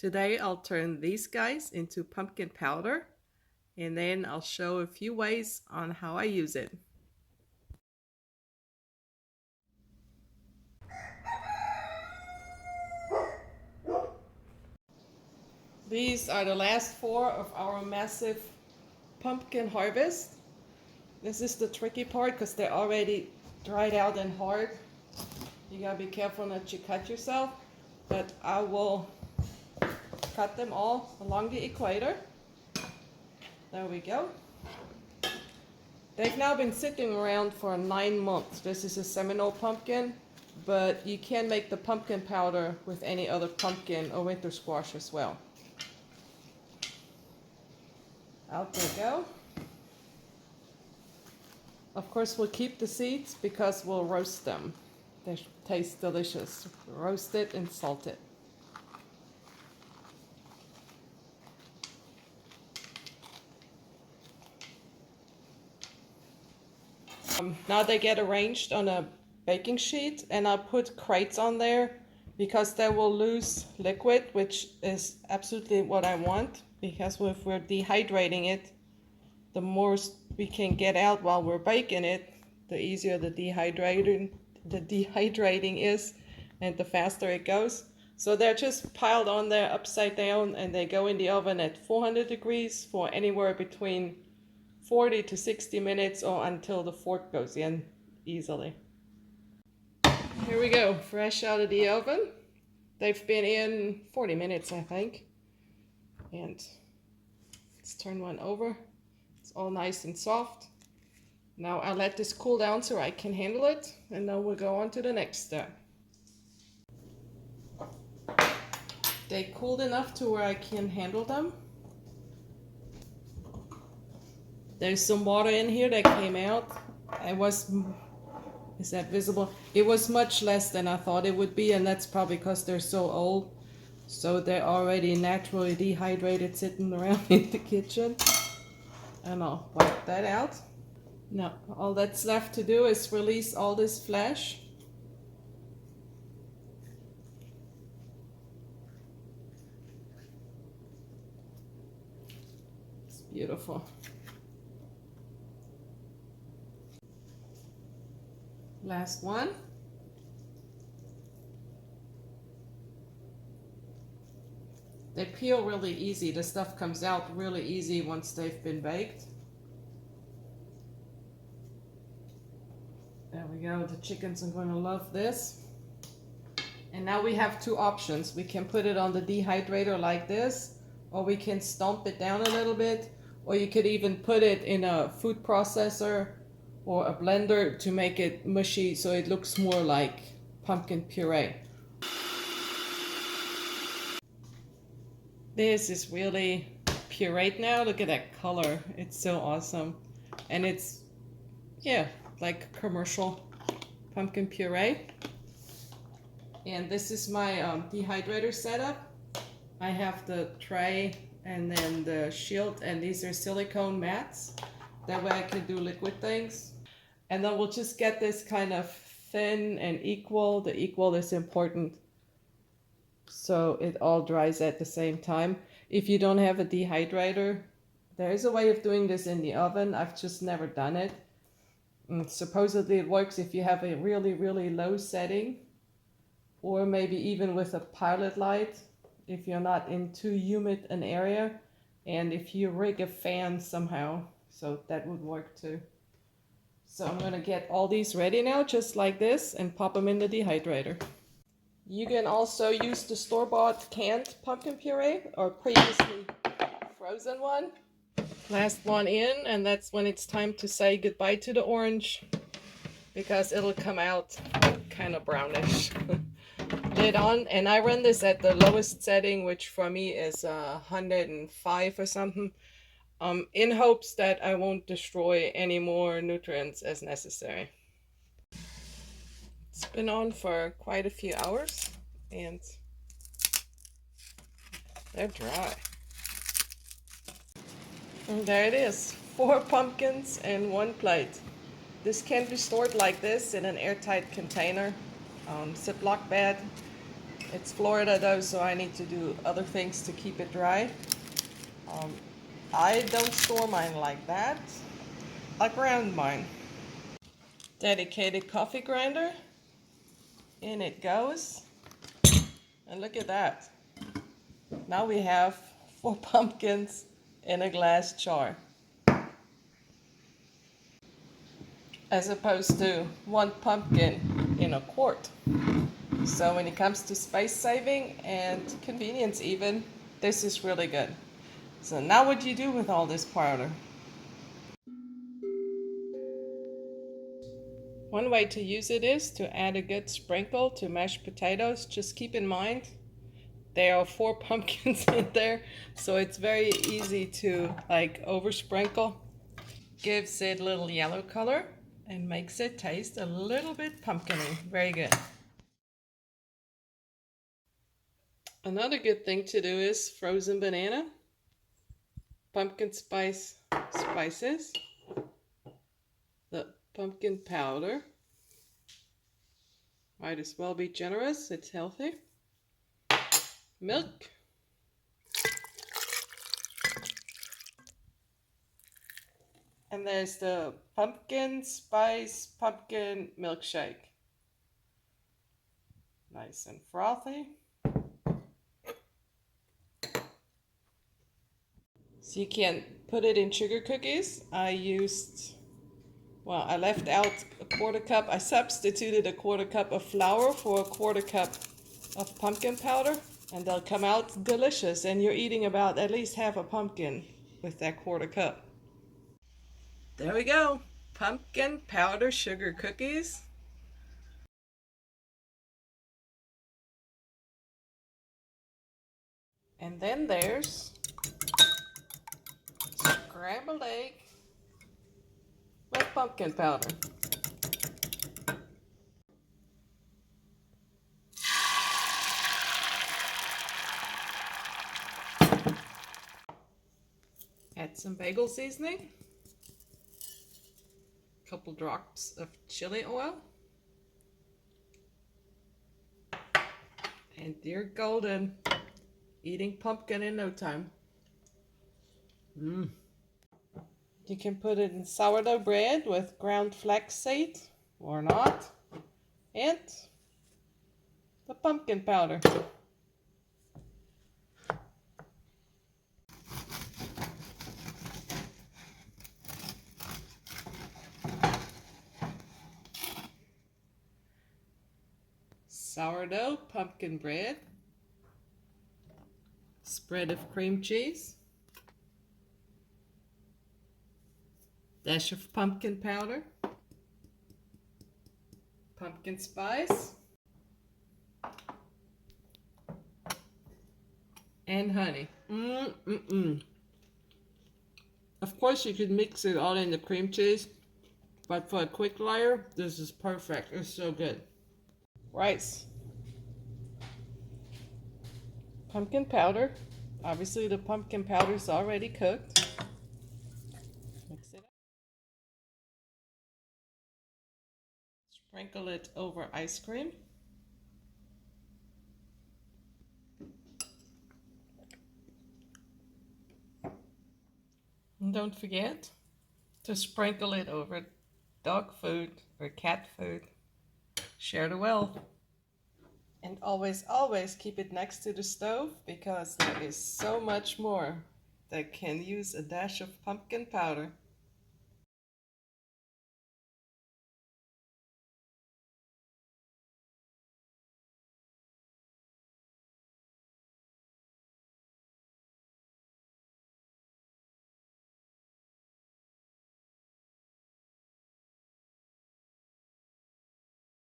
Today I'll turn these guys into pumpkin powder, and then I'll show a few ways on how I use it. These are the last 4 of our massive pumpkin harvest. This is the tricky part because they're already dried out and hard. You gotta be careful not to cut yourself, but I will cut them all along the equator. There we go. They've now been sitting around for 9 months. This is a Seminole pumpkin, but you can make the pumpkin powder with any other pumpkin or winter squash as well. Out they go. Of course, we'll keep the seeds because we'll roast them. They taste delicious. Roasted and salted. Now they get arranged on a baking sheet, and I'll put crates on there because they will lose liquid, which is absolutely what I want, because if we're dehydrating it, the more we can get out while we're baking it, the easier the dehydrating is and the faster it goes. So they're just piled on there upside down, and they go in the oven at 400 degrees for anywhere between 40 to 60 minutes or until the fork goes in easily. Here we go, fresh out of the oven. They've been in 40 minutes, I think. And let's turn one over. It's all nice and soft. Now I'll let this cool down so I can handle it, and then we'll go on to the next step. They cooled enough to where I can handle them. There's some water in here that came out. Is that visible? It was much less than I thought it would be, and that's probably because they're so old. So they're already naturally dehydrated sitting around in the kitchen. And I'll wipe that out. Now, all that's left to do is release all this flesh. It's beautiful. Last one. They peel really easy. The stuff comes out really easy once they've been baked. There we go. The chickens are going to love this. And now we have 2 options. We can put it on the dehydrator like this, or we can stomp it down a little bit, or you could even put it in a food processor or a blender to make it mushy so it looks more like pumpkin puree. This is really pureed now. Look at that color. It's so awesome. And it's, yeah, like commercial pumpkin puree. And this is my dehydrator setup. I have the tray and then the shield, and these are silicone mats. That way I can do liquid things. And then we'll just get this kind of thin and equal. The equal is important, so it all dries at the same time. If you don't have a dehydrator, there is a way of doing this in the oven. I've just never done it. And supposedly it works if you have a really, really low setting, or maybe even with a pilot light if you're not in too humid an area, and if you rig a fan somehow, so that would work too. So I'm gonna get all these ready now, just like this, and pop them in the dehydrator. You can also use the store-bought canned pumpkin puree or previously frozen one. Last one in, and that's when it's time to say goodbye to the orange, because it'll come out kind of brownish. Lid on, and I run this at the lowest setting, which for me is 105 or something. In hopes that I won't destroy any more nutrients as necessary. It's been on for quite a few hours, and they're dry. And there it is, 4 pumpkins and 1 plate. This can be stored like this in an airtight container, Ziploc bag. It's Florida though, so I need to do other things to keep it dry. I don't store mine like that. I ground mine. Dedicated coffee grinder. In it goes. And look at that. Now we have 4 pumpkins in a glass jar, as opposed to 1 pumpkin in a quart. So when it comes to space saving and convenience even, this is really good. So now what do you do with all this powder? One way to use it is to add a good sprinkle to mashed potatoes. Just keep in mind there are 4 pumpkins in there, so it's very easy to like oversprinkle. Gives it a little yellow color and makes it taste a little bit pumpkiny. Very good. Another good thing to do is frozen banana, pumpkin spices, the pumpkin powder. Might as well be generous, it's healthy. Milk. And there's the pumpkin spice pumpkin milkshake. Nice and frothy. So you can put it in sugar cookies. I left out a 1/4 cup. I substituted a 1/4 cup of flour for a 1/4 cup of pumpkin powder, and they'll come out delicious. And you're eating about at least half a pumpkin with that 1/4 cup. There we go. Pumpkin powder sugar cookies. And then there's scrambled egg with pumpkin powder. Add some bagel seasoning, a couple drops of chili oil, and you're golden. Eating pumpkin in no time. You can put it in sourdough bread with ground flaxseed or not, and the pumpkin powder. Sourdough, pumpkin bread, spread of cream cheese, dash of pumpkin powder, pumpkin spice, and honey. Of course you could mix it all in the cream cheese, but for a quick layer, this is perfect. It's so good. Rice. Pumpkin powder. Obviously the pumpkin powder is already cooked. Mix it up. Sprinkle it over ice cream. And don't forget to sprinkle it over dog food or cat food. Share the wealth. And always, always keep it next to the stove because there is so much more that can use a dash of pumpkin powder.